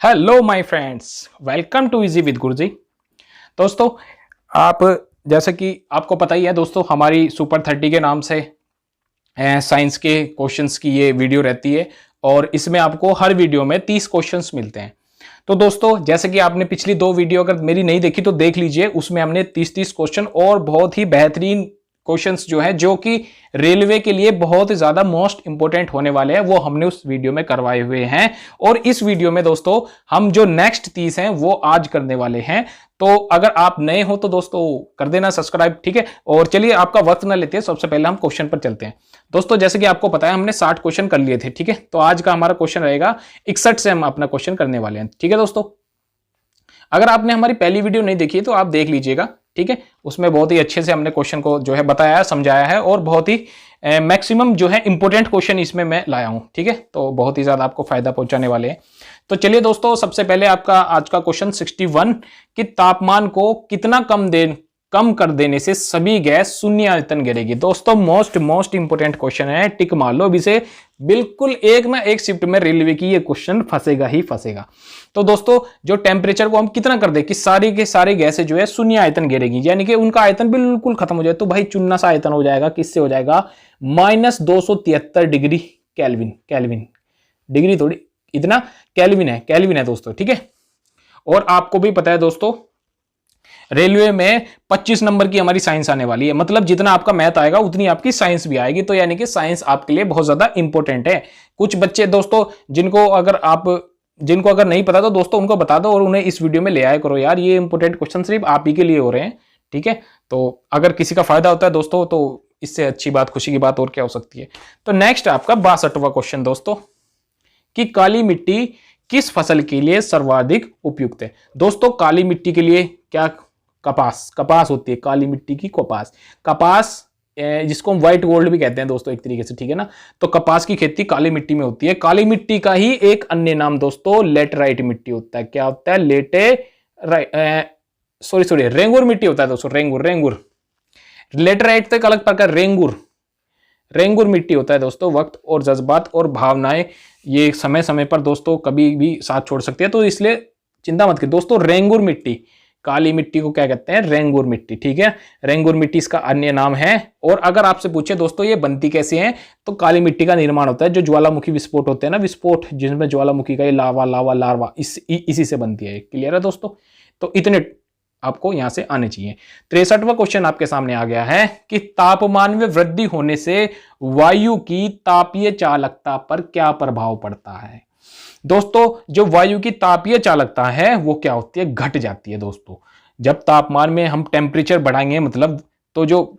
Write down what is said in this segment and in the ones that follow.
Hello my friends, welcome to easy with Guruji. दोस्तों, आप जैसे कि आपको पता ही है दोस्तों, हमारी सुपर 30 के नाम से साइंस के क्वेश्चंस की ये वीडियो रहती है और इसमें आपको हर वीडियो में 30 क्वेश्चंस मिलते हैं। तो दोस्तों, जैसे कि आपने पिछली 2 वीडियो अगर मेरी नहीं देखी तो देख लीजिए, उसमें हमने 30 क्वेश्चन और बहुत ही बेहतरीन क्वेश्चंस जो है जो कि रेलवे के लिए बहुत ज्यादा मोस्ट इंपोर्टेंट होने वाले हैं, वो हमने उस वीडियो में करवाए हुए हैं। और इस वीडियो में दोस्तों हम जो नेक्स्ट 30 हैं वो आज करने वाले हैं। तो अगर आप नए हो तो दोस्तों कर देना सब्सक्राइब, ठीक है। और चलिए आपका वक्त ना लेते हैं, सबसे पहले हम क्वेश्चन पर चलते हैं। दोस्तों, जैसे कि आपको पता है हमने 60 क्वेश्चन कर लिए थे, ठीक है। तो आज का हमारा क्वेश्चन रहेगा 61 से हम अपना क्वेश्चन करने वाले हैं, ठीक है दोस्तों। अगर आपने हमारी पहली वीडियो नहीं देखी है तो आप देख लीजिएगा, ठीक है। उसमें बहुत ही अच्छे से हमने क्वेश्चन को जो है बताया है, समझाया है और बहुत ही मैक्सिमम जो है इंपॉर्टेंट क्वेश्चन इसमें मैं लाया हूं, ठीक है। तो बहुत ही ज्यादा आपको फायदा पहुंचाने वाले हैं। तो चलिए दोस्तों, सबसे पहले आपका आज का क्वेश्चन 61 कि तापमान को कितना कम कर देने से सभी गैस शून्य आयतन गिरेगी। दोस्तों मोस्ट इंपोर्टेंट क्वेश्चन है, टिक मार लो अभी से। बिल्कुल एक ना एक शिफ्ट में रेलवे की ये क्वेश्चन फंसेगा ही फंसेगा। तो दोस्तों, जो टेम्परेचर को हम कितना कर दे कि सारी के सारे गैसें जो है शून्य आयतन गिरेगी, यानी कि उनका आयतन बिल्कुल खत्म हो जाए, तो भाई चुन्ना सा आयतन हो जाएगा। किससे हो जाएगा? -273 डिग्री केल्विन। केल्विन डिग्री थोड़ी, इतना केल्विन है दोस्तों, ठीक है। और आपको भी पता है दोस्तों, रेलवे में 25 नंबर की हमारी साइंस आने वाली है, मतलब जितना आपका मैथ आएगा उतनी आपकी साइंस भी आएगी। तो यानी कि साइंस आपके लिए बहुत ज्यादा इंपॉर्टेंट है। कुछ बच्चे दोस्तों जिनको अगर नहीं पता तो दोस्तों उनको बता दो और उन्हें इस वीडियो में ले आया करो यार, ये इंपॉर्टेंट क्वेश्चन सिर्फ आप ही के लिए हो रहे हैं, ठीक है। तो अगर किसी का फायदा होता है दोस्तों तो इससे अच्छी बात, खुशी की बात और क्या हो सकती है। तो नेक्स्ट आपका 62वां क्वेश्चन दोस्तों कि काली मिट्टी किस फसल के लिए सर्वाधिक उपयुक्त है। दोस्तों, काली मिट्टी के लिए क्या? कपास होती है, काली मिट्टी की कपास जिसको हम व्हाइट गोल्ड भी कहते हैं दोस्तों एक तरीके से, ठीक है ना। तो कपास की खेती काली मिट्टी में होती है। काली मिट्टी का ही एक अन्य नाम दोस्तों लेटराइट मिट्टी होता है। क्या होता है? रेंगुर मिट्टी होता है दोस्तों, रेंगुर। लेटराइट तो एक अलग प्रकार, रेंगुर मिट्टी होता है दोस्तों। वक्त और जज्बात और भावनाएं ये समय समय पर दोस्तों कभी भी साथ छोड़ सकती है, तो इसलिए चिंता मत करिए दोस्तों। रेंगुर मिट्टी, काली मिट्टी को क्या कहते हैं? रेंगुर मिट्टी, ठीक है। रेंगुर मिट्टी इसका अन्य नाम है। और अगर आपसे पूछे दोस्तों ये बनती कैसे है, तो काली मिट्टी का निर्माण होता है जो ज्वालामुखी विस्फोट होते हैं ना, विस्फोट जिसमें ज्वालामुखी का ये लावा लार्वा इसी से बनती है। क्लियर है दोस्तों? तो इतने आपको यहां से आने चाहिए। 63वां क्वेश्चन आपके सामने आ गया है कि तापमान में वृद्धि होने से वायु की तापीय चालकता पर क्या प्रभाव पड़ता है। दोस्तों, जो वायु की तापीय चालकता है वो क्या होती है? घट जाती है दोस्तों। जब तापमान में हम टेम्परेचर बढ़ाएंगे मतलब, तो जो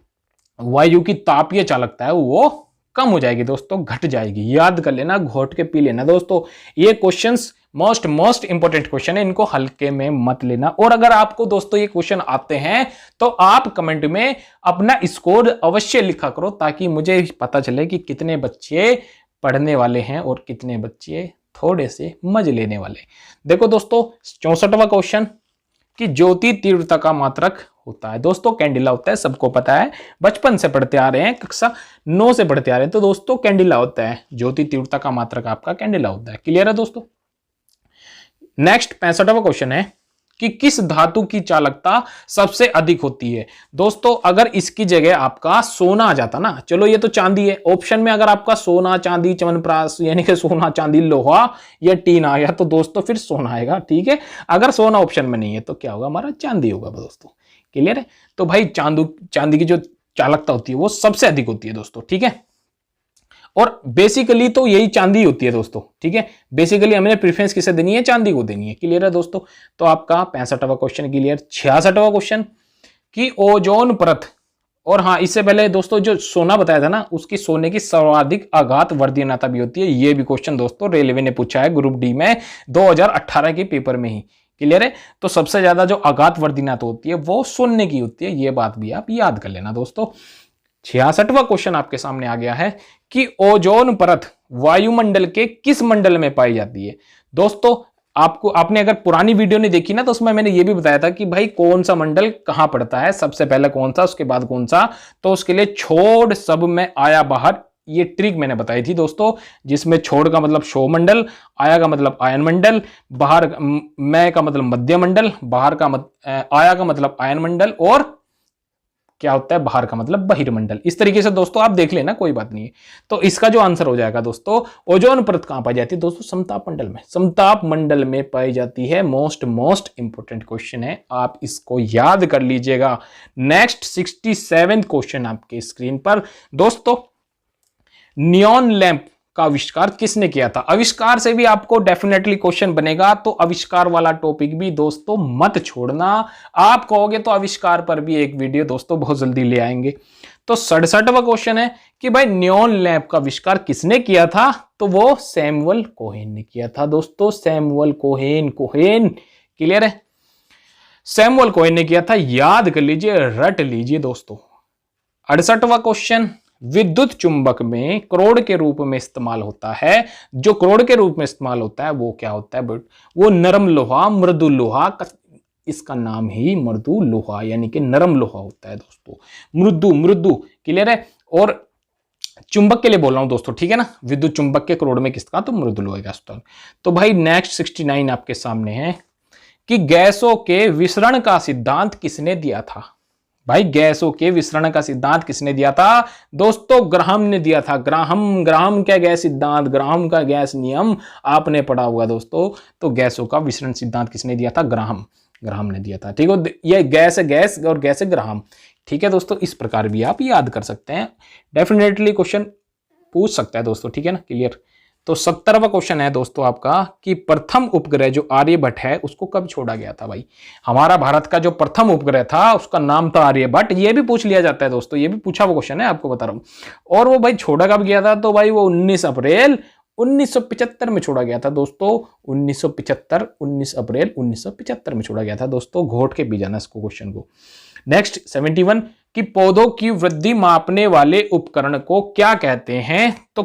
वायु की तापीय चालकता है वो कम हो जाएगी दोस्तों, घट जाएगी। याद कर लेना, घोट के पी लेना दोस्तों। ये क्वेश्चंस मोस्ट इंपोर्टेंट क्वेश्चन है, इनको हल्के में मत लेना। और अगर आपको दोस्तों ये क्वेश्चन आते हैं तो आप कमेंट में अपना स्कोर अवश्य लिखा करो, ताकि मुझे पता चले कि कितने बच्चे पढ़ने वाले हैं और कितने बच्चे थोड़े से मजे लेने वाले। देखो दोस्तों, 64वां क्वेश्चन कि ज्योति तीव्रता का मात्रक होता है। दोस्तों कैंडिला होता है, सबको पता है, बचपन से पढ़ते आ रहे हैं, कक्षा 9 से पढ़ते आ रहे हैं। तो दोस्तों कैंडिला होता है, ज्योति तीव्रता का मात्रक आपका कैंडिला होता है। क्लियर है दोस्तों? नेक्स्ट 65वां क्वेश्चन है कि किस धातु की चालकता सबसे अधिक होती है। दोस्तों, अगर इसकी जगह आपका सोना आ जाता ना, चलो ये तो चांदी है, ऑप्शन में अगर आपका सोना चांदी च्यवनप्राश यानी कि सोना चांदी लोहा या टीन आ गया तो दोस्तों फिर सोना आएगा, ठीक है। अगर सोना ऑप्शन में नहीं है तो क्या होगा? हमारा चांदी होगा दोस्तों। क्लियर है? तो भाई चांदी की जो चालकता होती है वो सबसे अधिक होती है दोस्तों, ठीक है। और बेसिकली तो यही चांदी होती है दोस्तों, ठीक है। बेसिकली हमने प्रेफरेंस किसे देनी है? चांदी को देनी है। क्लियर है दोस्तों? तो आपका 65वां क्वेश्चन क्लियर। 66वां क्वेश्चन कि ओजोन परत, और हाँ इससे पहले दोस्तों जो सोना बताया था ना, उसकी सोने की सर्वाधिक आघात वर्धीयता भी होती है। ये भी क्वेश्चन दोस्तों रेलवे ने पूछा है ग्रुप डी में 2018 के पेपर में ही। क्लियर है? तो सबसे ज्यादा जो आघात वर्धीयता होती है वो सोने की होती है, ये बात भी आप याद कर लेना दोस्तों। 66वां क्वेश्चन आपके सामने आ गया है कि ओजोन परत वायुमंडल के किस मंडल में पाई जाती है। दोस्तों आपने अगर पुरानी वीडियो नहीं देखी ना, तो उसमें मैंने ये भी बताया था कि भाई कौन सा मंडल कहां पड़ता है, सबसे पहले कौन सा, उसके बाद कौन सा। तो उसके लिए छोड़ सब में आया बाहर ये ट्रिक मैंने बताई थी दोस्तों, जिसमें छोड़ का मतलब शो मंडल, आया का मतलब आयन मंडल, बाहर मैं का मतलब मध्य मंडल, बाहर का आया का मतलब आयन मंडल, और क्या होता है बाहर का मतलब बहिर्मंडल। इस तरीके से दोस्तों आप देख लेना, कोई बात नहीं है। तो इसका जो आंसर हो जाएगा दोस्तों, ओजोन परत कहां पाई जाती है दोस्तों? समताप मंडल में। समताप मंडल में पाई जाती है। मोस्ट इंपोर्टेंट क्वेश्चन है, आप इसको याद कर लीजिएगा। नेक्स्ट 67 क्वेश्चन आपके स्क्रीन पर दोस्तों, नियॉन लैंप का आविष्कार किसने किया था? आविष्कार से भी आपको डेफिनेटली क्वेश्चन बनेगा, तो आविष्कार वाला टॉपिक भी दोस्तों मत छोड़ना। आप कहोगे तो आविष्कार पर भी एक वीडियो दोस्तों बहुत जल्दी ले आएंगे। तो 67वां क्वेश्चन है कि भाई नियॉन लैंप का आविष्कार किसने किया था? तो वो सैमुअल कोहेन ने किया था दोस्तों। सैमुअल कोहेन क्लियर है? सैमुअल कोहेन ने किया था, याद कर लीजिए, रट लीजिए दोस्तों। 68वां क्वेश्चन, विद्युत चुंबक में करोड़ के रूप में इस्तेमाल होता है। जो करोड़ के रूप में इस्तेमाल होता है वो क्या होता है? वो नरम लोहा, मृदु लोहा, इसका नाम ही मृदु लोहा यानी कि नरम लोहा होता है दोस्तों। मृदु क्लियर है? और चुंबक के लिए बोल रहा हूं दोस्तों, ठीक है ना? विद्युत चुंबक के करोड़ में किसका? तो मृदु लोहे का। तो भाई नेक्स्ट 69 आपके सामने है कि गैसों के विसरण का सिद्धांत किसने दिया था? भाई गैसों के विसरण का सिद्धांत किसने दिया था दोस्तों? ग्राहम ने दिया था। ग्राहम क्या गैस सिद्धांत, ग्राहम का गैस नियम आपने पढ़ा हुआ दोस्तों। तो गैसों का विसरण सिद्धांत किसने दिया था? ग्राहम ने दिया था। ठीक है, ये गैस है गैस और गैस है ग्राहम। ठीक है दोस्तों, इस प्रकार भी आप याद कर सकते हैं, डेफिनेटली क्वेश्चन पूछ सकता है दोस्तों। ठीक है ना, क्लियर? तो 70वां क्वेश्चन है दोस्तों आपका कि प्रथम उपग्रह जो आर्यभट्ट है उसको कब छोड़ा गया था? भाई हमारा भारत का जो प्रथम उपग्रह था उसका नाम था आर्यभट्ट। ये भी पूछ लिया जाता है दोस्तों, ये भी पूछा हुआ क्वेश्चन है, आपको बता रहा हूं। और वो भाई छोड़ा कब गया था? तो भाई वो 19 अप्रैल 1975 में छोड़ा गया था दोस्तों। 19 अप्रैल 1975 में छोड़ा गया था दोस्तों। घोट के भी जाना इसको क्वेश्चन को। नेक्स्ट 71 कि पौधों की वृद्धि मापने वाले उपकरण को क्या कहते हैं? तो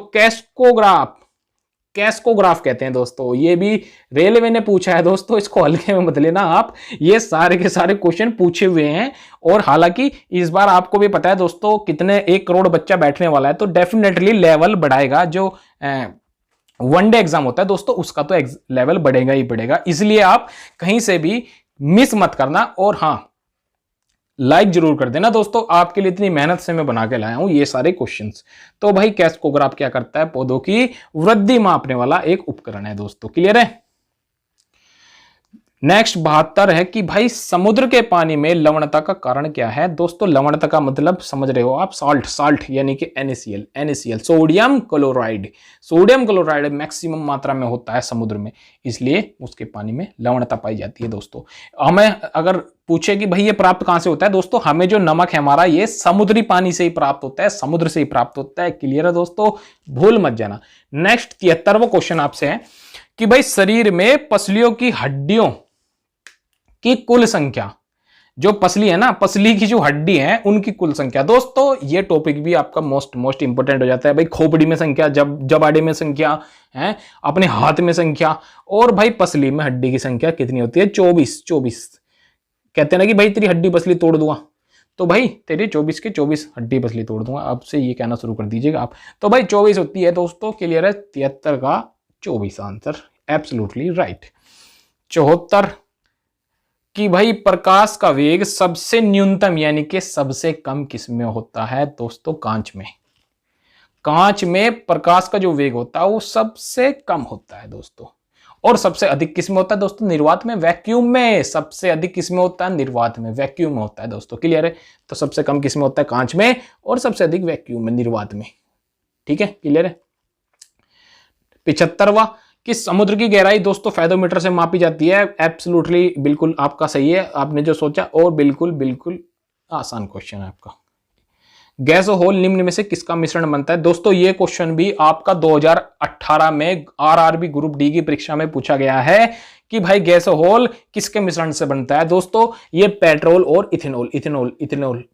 कैस्कोग्राफ कहते हैं दोस्तों। ये भी रेलवे ने पूछा है दोस्तों, इसको हल्के में मत लेना आप, ये सारे के सारे क्वेश्चन पूछे हुए हैं। और हालांकि इस बार आपको भी पता है दोस्तों कितने 1 करोड़ बच्चा बैठने वाला है, तो डेफिनेटली लेवल बढ़ाएगा। जो वनडे एग्जाम होता है दोस्तों उसका तो लेवल बढ़ेगा ही बढ़ेगा, इसलिए आप कहीं से भी मिस मत करना। और हाँ, लाइक जरूर कर देना दोस्तों, आपके लिए इतनी मेहनत से मैं बना के लाया हूं ये सारे क्वेश्चंस। तो भाई कैस्कोग्राफ क्या करता है? पौधों की वृद्धि मापने वाला एक उपकरण है दोस्तों। क्लियर है? नेक्स्ट 72 है कि भाई समुद्र के पानी में लवणता का कारण क्या है? दोस्तों लवणता का मतलब समझ रहे हो आप, साल्ट यानी कि NaCl सोडियम क्लोराइड मैक्सिमम मात्रा में होता है समुद्र में, इसलिए उसके पानी में लवणता पाई जाती है दोस्तों। हमें अगर पूछे कि भाई ये प्राप्त कहां से होता है दोस्तों, हमें जो नमक है हमारा ये समुद्री पानी से ही प्राप्त होता है, समुद्र से ही प्राप्त होता है। क्लियर है दोस्तों, भूल मत जाना। नेक्स्ट 73वां क्वेश्चन आपसे है कि भाई शरीर में पसलियों की हड्डियों की कुल संख्या, जो पसली है ना, पसली की जो हड्डी है उनकी कुल संख्या। दोस्तों ये टॉपिक भी आपका मोस्ट इंपोर्टेंट हो जाता है। भाई खोपड़ी में संख्या, जबाड़े में संख्या है, अपने हाथ में संख्या, और भाई पसली में हड्डी की संख्या कितनी होती है? 24। कहते हैं ना कि भाई तेरी हड्डी पसली तोड़ दूंगा, तो भाई तेरी 24 के 24 हड्डी पसली तोड़ दूंगा। अब से ये कहना शुरू कर दीजिएगा आप। तो भाई 24 होती है दोस्तों। क्लियर है? 73 का 24 आंसर एब्सोल्युटली राइट। 74 कि भाई प्रकाश का वेग सबसे न्यूनतम यानी कि सबसे कम किस में होता है? दोस्तों कांच में प्रकाश का जो वेग होता है वो सबसे कम होता है दोस्तों। और सबसे अधिक किस में होता है दोस्तों? निर्वात में, वैक्यूम में। सबसे अधिक किस में होता है? निर्वात में, वैक्यूम में होता है दोस्तों। क्लियर है? तो सबसे कम किस में होता है? कांच में, और सबसे अधिक वैक्यूम में, निर्वात में। ठीक है, क्लियर है? 75वां कि समुद्र की गहराई दोस्तों फेथोमीटर से मापी जाती है। एब्सोल्युटली बिल्कुल आपका सही है, आपने जो सोचा, और बिल्कुल आसान क्वेश्चन है आपका। गैस और होल निम्न में से किसका मिश्रण बनता है? दोस्तों ये क्वेश्चन भी आपका 2018 में RRB ग्रुप डी की परीक्षा में पूछा गया है कि भाई गैस और होल किसके मिश्रण से बनता है? दोस्तों ये पेट्रोल और इथेनॉल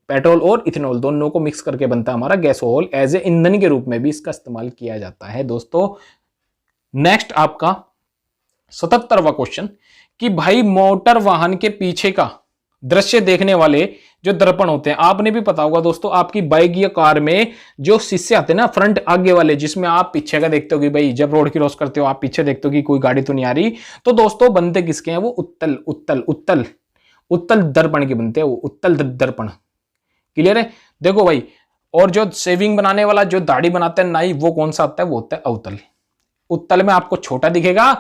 पेट्रोल और इथेनॉल दोनों को मिक्स करके बनता है हमारा गैस और होल। एज ए ईंधन के रूप में भी इसका इस्तेमाल किया जाता है दोस्तों। नेक्स्ट आपका 77वां क्वेश्चन कि भाई मोटर वाहन के पीछे का दृश्य देखने वाले जो दर्पण होते हैं, आपने भी पता होगा दोस्तों, आपकी बाइक या कार में जो शीशे आते हैं ना फ्रंट आगे वाले, जिसमें आप पीछे का देखते हो कि भाई जब रोड क्रॉस करते हो आप पीछे देखते हो कि कोई गाड़ी तो नहीं आ रही, तो दोस्तों बनते किसके हैं? वो उत्तल उत्तल उत्तल उत्तल दर्पण के बनते हैं, वो उत्तल दर्पण। क्लियर है? देखो भाई, और जो शेविंग बनाने वाला जो दाढ़ी बनाता है नाई, वो कौन सा आता है? वो होता है अवतल। उत्तल में आपको छोटा दिखेगा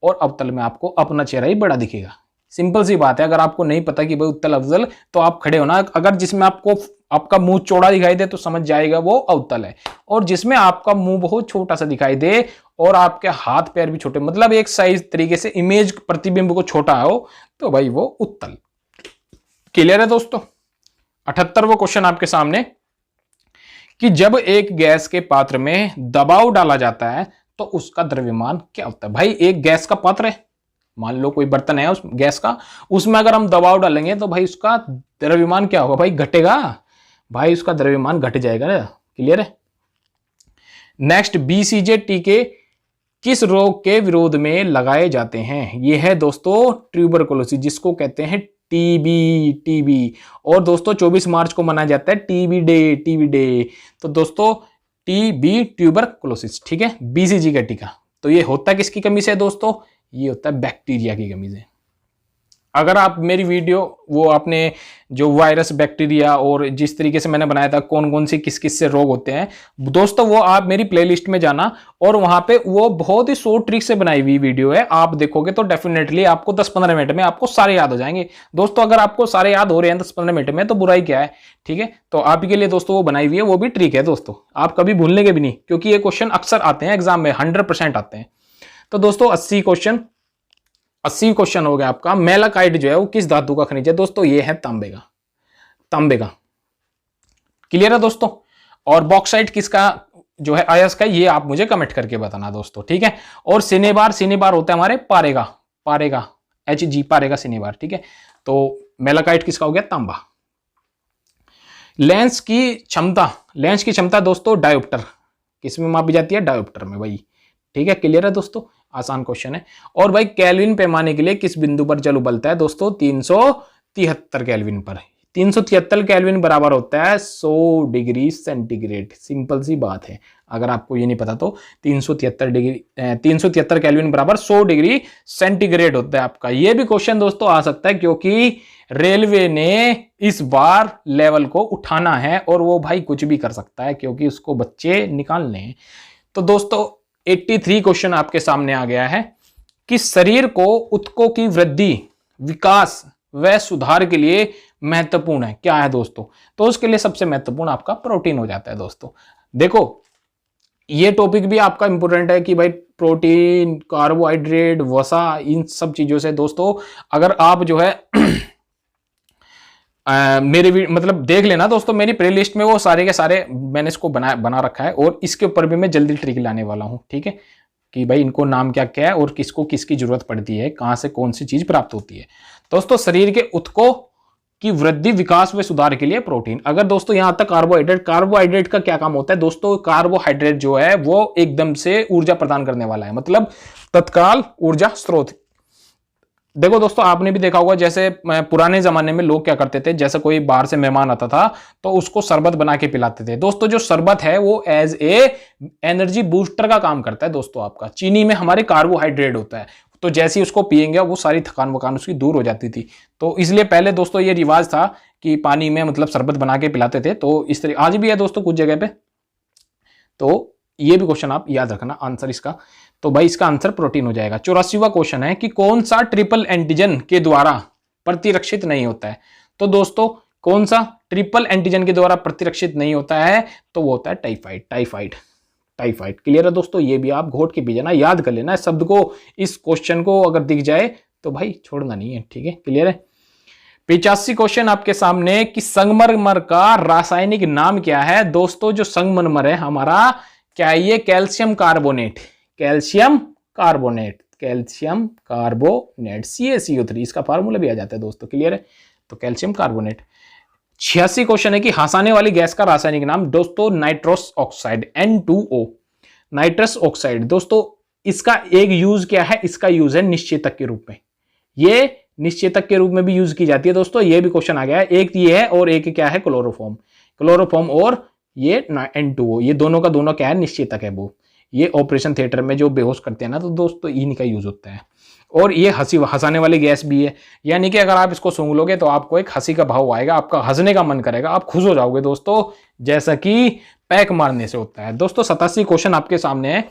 और अवतल में आपको अपना चेहरा ही बड़ा दिखेगा। सिंपल सी बात है। अगर आपको नहीं पता कि भाई उत्तल अवतल, तो आप खड़े हो ना, अगर जिसमें आपको आपका मुंह चौड़ा दिखाई दे तो समझ जाएगा वो अवतल है, और जिसमें आपका मुंह बहुत छोटा सा दिखाई दे और आपके हाथ पैर भी छोटे, मतलब एक साइज तरीके से इमेज प्रतिबिंब को छोटा हो, तो भाई वो उत्तल। क्लियर है दोस्तों? 78वां क्वेश्चन आपके सामने कि जब एक गैस के पात्र में दबाव डाला जाता है तो उसका द्रव्यमान क्या होता है? भाई एक गैस का पात्र है, मान लो कोई बर्तन है उस गैस का, उसमें अगर हम दबाव डालेंगे तो भाई उसका द्रव्यमान क्या होगा? भाई घटेगा, भाई उसका द्रव्यमान घट जाएगा ना। क्लियर है? नेक्स्ट, बीसीजे टीके किस रोग के विरोध में लगाए जाते हैं? ये है दोस्तों ट्यूबरकुलोसिस, जिसको कहते हैं टीबी। और दोस्तों 24 मार्च को मनाया जाता है टीबी डे। तो दोस्तों टीबी ट्यूबरकुलोसिस, ठीक है, बीसीजी का टीका। तो ये होता किसकी कमी से दोस्तों? ये होता है बैक्टीरिया की कमी से। अगर आप मेरी वीडियो वो आपने जो वायरस बैक्टीरिया और जिस तरीके से मैंने बनाया था कौन कौन से किस किस से रोग होते हैं दोस्तों, वो आप मेरी प्लेलिस्ट में जाना और वहां पे वो बहुत ही शॉर्ट ट्रिक से बनाई हुई वीडियो है, आप देखोगे तो डेफिनेटली आपको 10-15 मिनट में आपको सारे याद हो जाएंगे। दोस्तों अगर आपको सारे याद हो रहे हैं 10-15 मिनट में तो बुराई क्या है? ठीक है, तो आपके लिए दोस्तों वो बनाई हुई है, वो भी ट्रिक है दोस्तों, आप कभी भूलने के भी नहीं, क्योंकि ये क्वेश्चन अक्सर आते हैं एग्जाम में, 100% आते हैं। तो दोस्तों 80 क्वेश्चन हो गया आपका। मेलाकाइट जो है वो किस धातु का खनिज है? दोस्तों ये है तांबे का। क्लियर है दोस्तों? और बॉक्साइट किसका जो है अयस्क का, ये आप मुझे कमेंट करके बताना दोस्तों, ठीक है। और सिनेबार होता है हमारे पारे का Hg, पारे का सिनेबार, ठीक है। तो मेलाकाइट किसका हो गया? तांबा। लेंस की क्षमता दोस्तों डायोप्टर, किसमें मापी जाती है? डायोप्टर में भाई, ठीक है। क्लियर है दोस्तों? आसान क्वेश्चन है। और भाई केल्विन पैमाने के लिए किस बिंदु पर जल उबलता है? दोस्तों 373 केल्विन पर। 373 केल्विन बराबर होता है 100 डिग्री सेंटीग्रेड। सिंपल सी बात है, अगर आपको ये नहीं पता तो 373 केल्विन बराबर 100 डिग्री सेंटीग्रेड होता है आपका। ये भी क्वेश्चन दोस्तों आ सकता है, क्योंकि रेलवे ने इस बार लेवल को उठाना है और वो भाई कुछ भी कर सकता है, क्योंकि उसको बच्चे निकालने हैं। तो दोस्तों 83 क्वेश्चन आपके सामने आ गया है कि शरीर को ऊतकों की वृद्धि, विकास व सुधार के लिए महत्वपूर्ण है, क्या है दोस्तों? तो उसके लिए सबसे महत्वपूर्ण आपका प्रोटीन हो जाता है दोस्तों। देखो ये टॉपिक भी आपका इंपॉर्टेंट है कि भाई प्रोटीन, कार्बोहाइड्रेट, वसा, इन सब चीजों से दोस्तों अगर आप जो है मेरे मतलब देख लेना दोस्तों, मेरी प्लेलिस्ट में वो सारे के सारे मैंने इसको बना रखा है, और इसके ऊपर भी मैं जल्दी ट्रिक लाने वाला हूं, ठीक है, कि भाई इनको नाम क्या क्या है और किसको किसकी जरूरत पड़ती है, कहां से कौन सी चीज प्राप्त होती है। दोस्तों शरीर के ऊतकों की वृद्धि, विकास व सुधार के लिए प्रोटीन। अगर दोस्तों यहां तक कार्बोहाइड्रेट का क्या काम होता है दोस्तों? कार्बोहाइड्रेट जो है वो एकदम से ऊर्जा प्रदान करने वाला है, मतलब तत्काल ऊर्जा स्रोत। देखो दोस्तों आपने भी देखा होगा, जैसे पुराने जमाने में लोग क्या करते थे, जैसे कोई बाहर से मेहमान आता था तो उसको शरबत बना के पिलाते थे। दोस्तों जो शरबत है वो एज ए एनर्जी बूस्टर का काम करता है दोस्तों आपका। चीनी में हमारे कार्बोहाइड्रेट होता है, तो जैसे ही उसको पिएंगे वो सारी थकान वकान उसकी दूर हो जाती थी। तो इसलिए पहले दोस्तों ये रिवाज था कि पानी में मतलब शरबत बना के पिलाते थे। तो इस तरह आज भी है दोस्तों कुछ जगह पे। तो ये भी क्वेश्चन आप याद रखना आंसर इसका। तो भाई इसका आंसर प्रोटीन हो जाएगा। 84वां क्वेश्चन है कि कौन सा ट्रिपल एंटीजन के द्वारा प्रतिरक्षित नहीं होता है? तो दोस्तों कौन सा ट्रिपल एंटीजन के द्वारा प्रतिरक्षित नहीं होता है? तो वो होता है टाइफाइड। क्लियर है दोस्तों? ये भी आप घोट के भी ना याद कर लेना इस शब्द को, इस क्वेश्चन को अगर दिख जाए तो भाई छोड़ना नहीं है, ठीक है। क्लियर है? 85 क्वेश्चन आपके सामने कि संगमरमर का रासायनिक नाम क्या है? दोस्तों जो संगमरमर है हमारा, क्या ये कैल्शियम कार्बोनेट CaCO3, इसका फार्मूला भी आ जाता है दोस्तों। क्लियर है? तो कैल्शियम कार्बोनेट। 86 क्वेश्चन है कि हंसाने वाली गैस का रासायनिक नाम? दोस्तों nitrous oxide, N2O, nitrous oxide. दोस्तों इसका एक यूज क्या है? इसका यूज है निश्चेतक के रूप में। ये निश्चेतक के रूप में भी यूज की जाती है दोस्तों। ये भी क्वेश्चन आ गया है। एक ये है और एक क्या है, क्लोरोफॉर्म। क्लोरोफॉर्म और ये N2O, ये दोनों का दोनों क्या है, निश्चेतक है वो। ये ऑपरेशन थिएटर में जो बेहोश करते हैं ना, तो दोस्तों इनका यूज होता है। और ये हंसाने वाली गैस भी है, यानी कि अगर आप इसको सूंघ लोगे तो आपको एक हंसी का भाव आएगा, आपका हंसने का मन करेगा, आप खुश हो जाओगे दोस्तों, जैसा कि पैक मारने से होता है। दोस्तों 87 क्वेश्चन आपके सामने है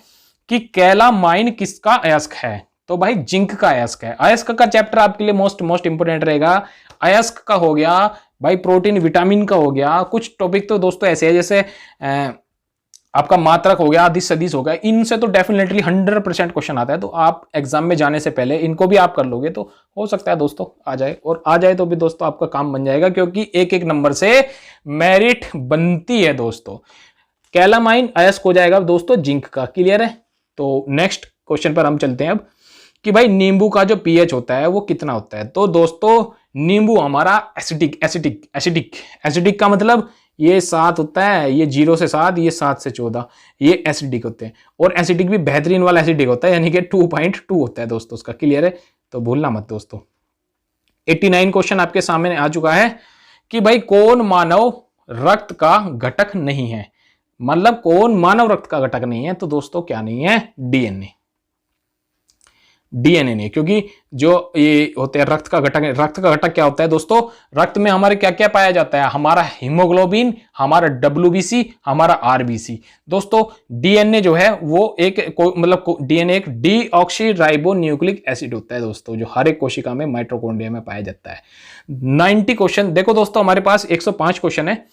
कि कैलामाइन किसका अयस्क है? तो भाई जिंक का अयस्क है। अयस्क का चैप्टर आपके लिए मोस्ट इंपोर्टेंट रहेगा। अयस्क का हो गया भाई, प्रोटीन विटामिन का हो गया। कुछ टॉपिक तो दोस्तों ऐसे है जैसे आपका मात्रक हो गया, अधिस सदिश हो गया, इनसे तो डेफिनेटली 100% क्वेश्चन आता है। तो आप एग्जाम में जाने से पहले इनको भी आप कर लोगे तो हो सकता है दोस्तों आ जाए, और आ जाए तो भी दोस्तों आपका काम बन जाएगा, क्योंकि एक एक नंबर से मेरिट बनती है दोस्तों। कैलामाइन अयस्क हो जाएगा दोस्तों जिंक का। क्लियर है? तो नेक्स्ट क्वेश्चन पर हम चलते हैं अब कि भाई नींबू का जो पीएच होता है वो कितना होता है? तो दोस्तों नींबू हमारा एसिडिक का मतलब ये 7 होता है, ये 0 से 7, ये 7 से 14, ये एसिडिक होते हैं। और एसिडिक भी बेहतरीन वाला एसिडिक होता है, यानी कि 2.2 होता है दोस्तों उसका। क्लियर है? तो भूलना मत दोस्तों। 89 क्वेश्चन आपके सामने आ चुका है कि भाई कौन मानव रक्त का घटक नहीं है? मतलब कौन मानव रक्त का घटक नहीं है? तो दोस्तों क्या नहीं है? डीएनए नहीं, क्योंकि जो ये होते हैं रक्त का घटक। रक्त का घटक क्या होता है दोस्तों? रक्त में हमारे क्या क्या पाया जाता है? हमारा हीमोग्लोबिन, हमारा WBC, हमारा RBC। दोस्तों डीएनए जो है वो एक मतलब डीएनए एक डीऑक्सी राइबो न्यूक्लिक एसिड होता है दोस्तों, जो हर एक कोशिका में माइटोकॉन्ड्रिया में पाया जाता है। 90 क्वेश्चन देखो दोस्तों, हमारे पास 105 क्वेश्चन है।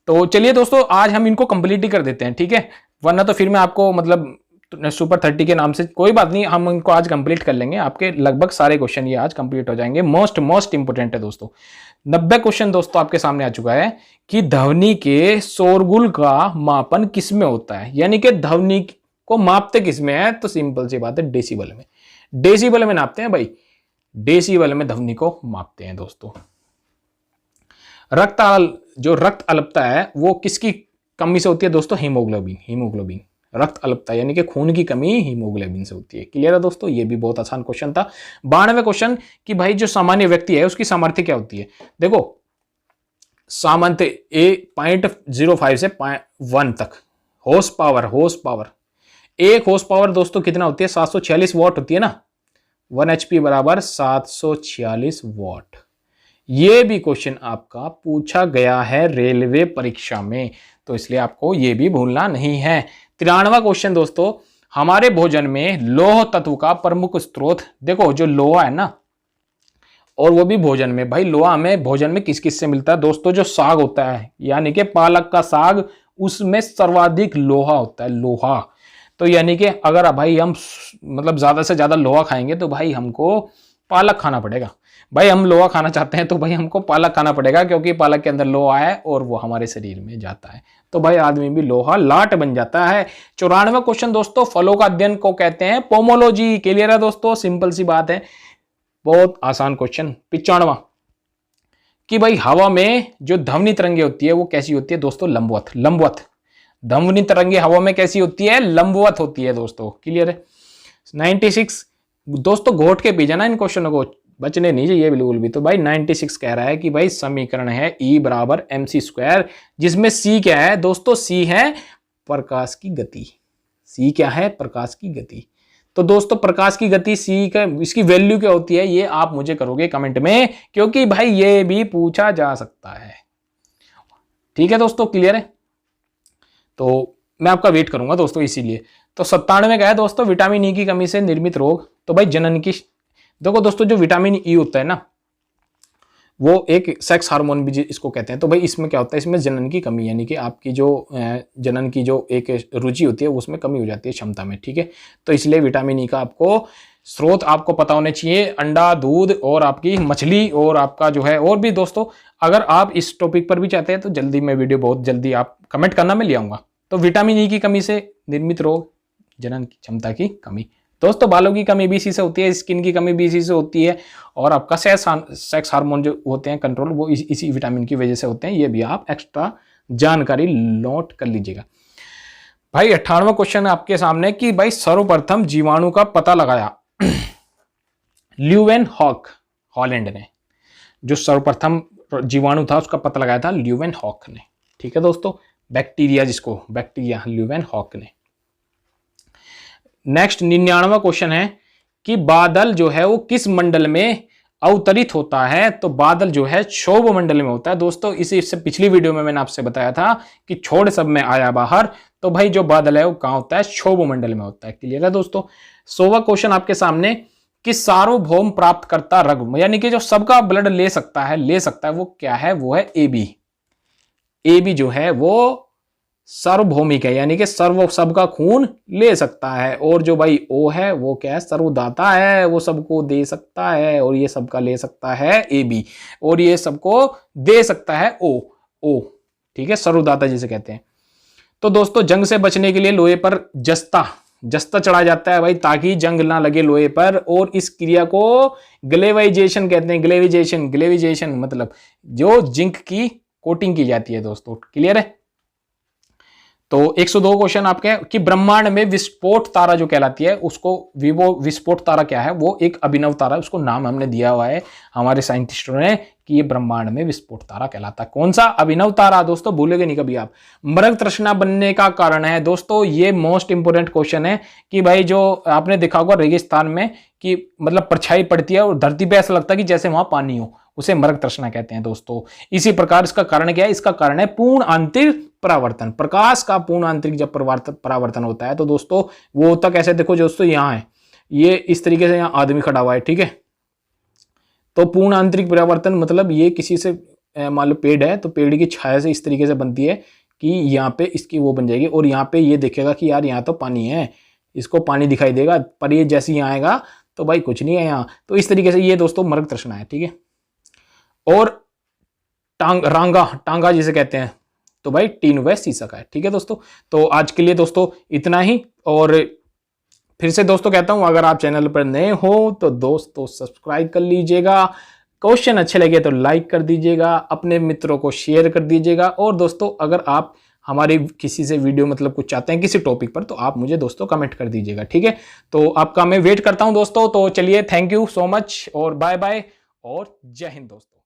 तो चलिए दोस्तों आज हम इनको कंप्लीट ही कर देते हैं, ठीक है? वरना तो फिर मैं आपको मतलब सुपर 30 के नाम से, कोई बात नहीं, हम इनको आज कंप्लीट कर लेंगे। आपके लगभग सारे क्वेश्चन ये आज कंप्लीट हो जाएंगे। मोस्ट इंपोर्टेंट है दोस्तों। 90 क्वेश्चन दोस्तों आपके सामने आ चुका है कि ध्वनि के शोरगुल का मापन किस में होता है? यानी कि ध्वनि को मापते किस में है? तो सिंपल सी बात है, डेसिबल में। डेसिबल में नापते हैं भाई, डेसिबल में ध्वनि को मापते हैं दोस्तों। जो रक्त अल्पता है वो किसकी कमी से होती है दोस्तों? हीमोग्लोबिन। रक्त अल्पता यानी कि खून की कमी हीमोग्लोबिन से होती है। क्लियर है दोस्तों? ये भी बहुत आसान क्वेश्चन था। 92 क्वेश्चन कि भाई जो सामान्य व्यक्ति है उसकी सामर्थ्य क्या होती है? देखो सामर्थ्य 0.05 से 1 तक। हॉर्स पावर एक हॉर्स पावर दोस्तों कितना होती है? 746 वॉट होती है ना। 1 HP बराबर 746 वॉट। ये भी क्वेश्चन आपका पूछा गया है रेलवे परीक्षा में, तो इसलिए आपको ये भी भूलना नहीं है। 93वां क्वेश्चन दोस्तों, हमारे भोजन में लौह तत्व का प्रमुख स्रोत। देखो जो लोहा है ना, और वो भी भोजन में। भाई लोहा हमें भोजन में किस किस से मिलता है दोस्तों? जो साग होता है, यानी कि पालक का साग, उसमें सर्वाधिक लोहा होता है, लोहा। तो यानी कि अगर भाई हम मतलब ज्यादा से ज्यादा लोहा खाएंगे तो भाई हमको पालक खाना पड़ेगा। भाई हम लोहा खाना चाहते हैं तो भाई हमको पालक खाना पड़ेगा, क्योंकि पालक के अंदर लोहा है और वो हमारे शरीर में जाता है, तो भाई आदमी भी लोहा लाट बन जाता है। 94वां क्वेश्चन दोस्तों, फलों का अध्ययन को कहते हैं पोमोलॉजी। क्लियर है दोस्तों? सिंपल सी बात है, बहुत आसान क्वेश्चन। 95वां कि भाई हवा में जो ध्वनि तरंगे होती है वो कैसी होती है दोस्तों? लंबवत। ध्वनि तरंगे हवा में कैसी होती है? लंबवत होती है दोस्तों। क्लियर है? 96 दोस्तों, घोट के पी जाना इन क्वेश्चनों को, बचने नहीं चाहिए बिल्कुल भी। तो भाई 96 कह रहा है कि भाई समीकरण है E बराबर mc², जिसमें C क्या है दोस्तों? C है प्रकाश की गति। C क्या है? प्रकाश की गति। तो दोस्तों प्रकाश की गति C का, इसकी वैल्यू क्या होती है ये आप मुझे करोगे कमेंट में, क्योंकि भाई ये भी पूछा जा सकता है। ठीक है दोस्तों? क्लियर है? तो मैं आपका वेट करूंगा दोस्तों इसीलिए। तो 97 का है दोस्तों, विटामिन E की कमी से निर्मित रोग। तो भाई जनन की, देखो दोस्तों जो विटामिन E होता है ना, वो एक सेक्स हार्मोन भी इसको कहते हैं। तो भाई इसमें क्या होता है? इसमें जनन की कमी, यानी कि आपकी जो जनन की जो एक रुचि होती है उसमें कमी हो जाती है, क्षमता में। ठीक है? तो इसलिए विटामिन E का आपको स्रोत आपको पता होने चाहिए, अंडा, दूध और आपकी मछली, और आपका जो है और भी दोस्तों। अगर आप इस टॉपिक पर भी चाहते हैं तो जल्दी मैं वीडियो, बहुत जल्दी आप कमेंट करना, मैं ले आऊंगा। तो विटामिन E की कमी से निर्मित रोग, जनन की क्षमता की कमी। दोस्तों बालों की कमी भी इसी से होती है, स्किन की कमी भी इसी से होती है, और आपका सेक्स हार्मोन जो होते हैं कंट्रोल, वो इसी विटामिन की वजह से होते हैं। ये भी आप एक्स्ट्रा जानकारी नोट कर लीजिएगा। भाई 98वां क्वेश्चन आपके सामने कि भाई सर्वप्रथम जीवाणु का पता लगाया ल्यूवेन हॉलैंड ने। जो सर्वप्रथम जीवाणु था उसका पता लगाया था ल्यूवेनहॉक ने। ठीक है दोस्तों, बैक्टीरिया जिसको बैक्टीरिया ल्यूवेनहॉक ने। नेक्स्ट 99वां क्वेश्चन है कि बादल जो है वो किस मंडल में अवतरित होता है? तो बादल जो है क्षोभ मंडल में होता है दोस्तों। इससे पिछली वीडियो में मैंने आपसे बताया था कि छोड़ सब में आया बाहर, तो भाई जो बादल है वो कहां होता है? क्षोभ मंडल में होता है। क्लियर है दोस्तों। 100वां क्वेश्चन आपके सामने कि सार्वभौम प्राप्त करता रग, यानी कि जो सबका ब्लड ले सकता है वो क्या है? वो है AB। AB जो है वो सार्वभौमिक है, यानी कि सबका खून ले सकता है। और जो भाई O है वो क्या है? सर्वदाता है, वो सबको दे सकता है, और ये सबका ले सकता है AB, और ये सबको दे सकता है O। ठीक है, सर्वदाता जिसे कहते हैं। तो दोस्तों जंग से बचने के लिए लोहे पर जस्ता चढ़ा जाता है भाई, ताकि जंग ना लगे लोहे पर, और इस क्रिया को ग्लेवाइजेशन कहते हैं। ग्लेविजेशन मतलब जो जिंक की कोटिंग की जाती है दोस्तों। क्लियर है। तो 102 क्वेश्चन आपके कि ब्रह्मांड में विस्फोट तारा जो कहलाती है उसको वो विस्फोट तारा क्या है? वो एक अभिनव तारा, उसको नाम हमने दिया हुआ है हमारे साइंटिस्टों ने कि ये ब्रह्मांड में विस्फोट तारा कहलाता है। कौन सा? अभिनव तारा दोस्तों, भूलेंगे नहीं कभी आप। मृग तृष्णा बनने का कारण है दोस्तों, ये मोस्ट इंपोर्टेंट क्वेश्चन है कि भाई जो आपने देखा होगा रेगिस्तान में कि मतलब परछाई पड़ती है और धरती पे ऐसा लगता है कि जैसे वहां पानी हो, उसे मृग तृष्णा कहते हैं दोस्तों। इसी प्रकार इसका कारण क्या है? इसका कारण है पूर्ण आंतरिक परावर्तन। प्रकाश का पूर्ण आंतरिक जब परावर्तन होता है तो दोस्तों वो होता कैसे? देखो दोस्तों यहां है, ये इस तरीके से यहां आदमी खड़ा हुआ है। ठीक है, तो पूर्ण आंतरिक परावर्तन मतलब ये किसी से मान लो पेड़ है तो पेड़ की छाया से इस तरीके से बनती है कि यहाँ पे इसकी वो बन जाएगी, और यहाँ पे ये देखेगा कि यार यहाँ तो पानी है, इसको पानी दिखाई देगा, पर ये जैसे यहाँ आएगा तो भाई कुछ नहीं है यहाँ। तो इस तरीके से ये दोस्तों मृग तृष्णा है। ठीक है, और टांगा जिसे कहते हैं तो भाई टीन व शीशा है। ठीक है दोस्तों, तो आज के लिए दोस्तों इतना ही। और फिर से दोस्तों कहता हूं, अगर आप चैनल पर नए हो तो दोस्तों सब्सक्राइब कर लीजिएगा, क्वेश्चन अच्छे लगे तो लाइक कर दीजिएगा, अपने मित्रों को शेयर कर दीजिएगा। और दोस्तों अगर आप हमारी किसी से वीडियो मतलब कुछ चाहते हैं किसी टॉपिक पर, तो आप मुझे दोस्तों कमेंट कर दीजिएगा। ठीक है, तो आपका मैं वेट करता हूं दोस्तों। तो चलिए, थैंक यू सो मच और बाय बाय और जय हिंद दोस्तों।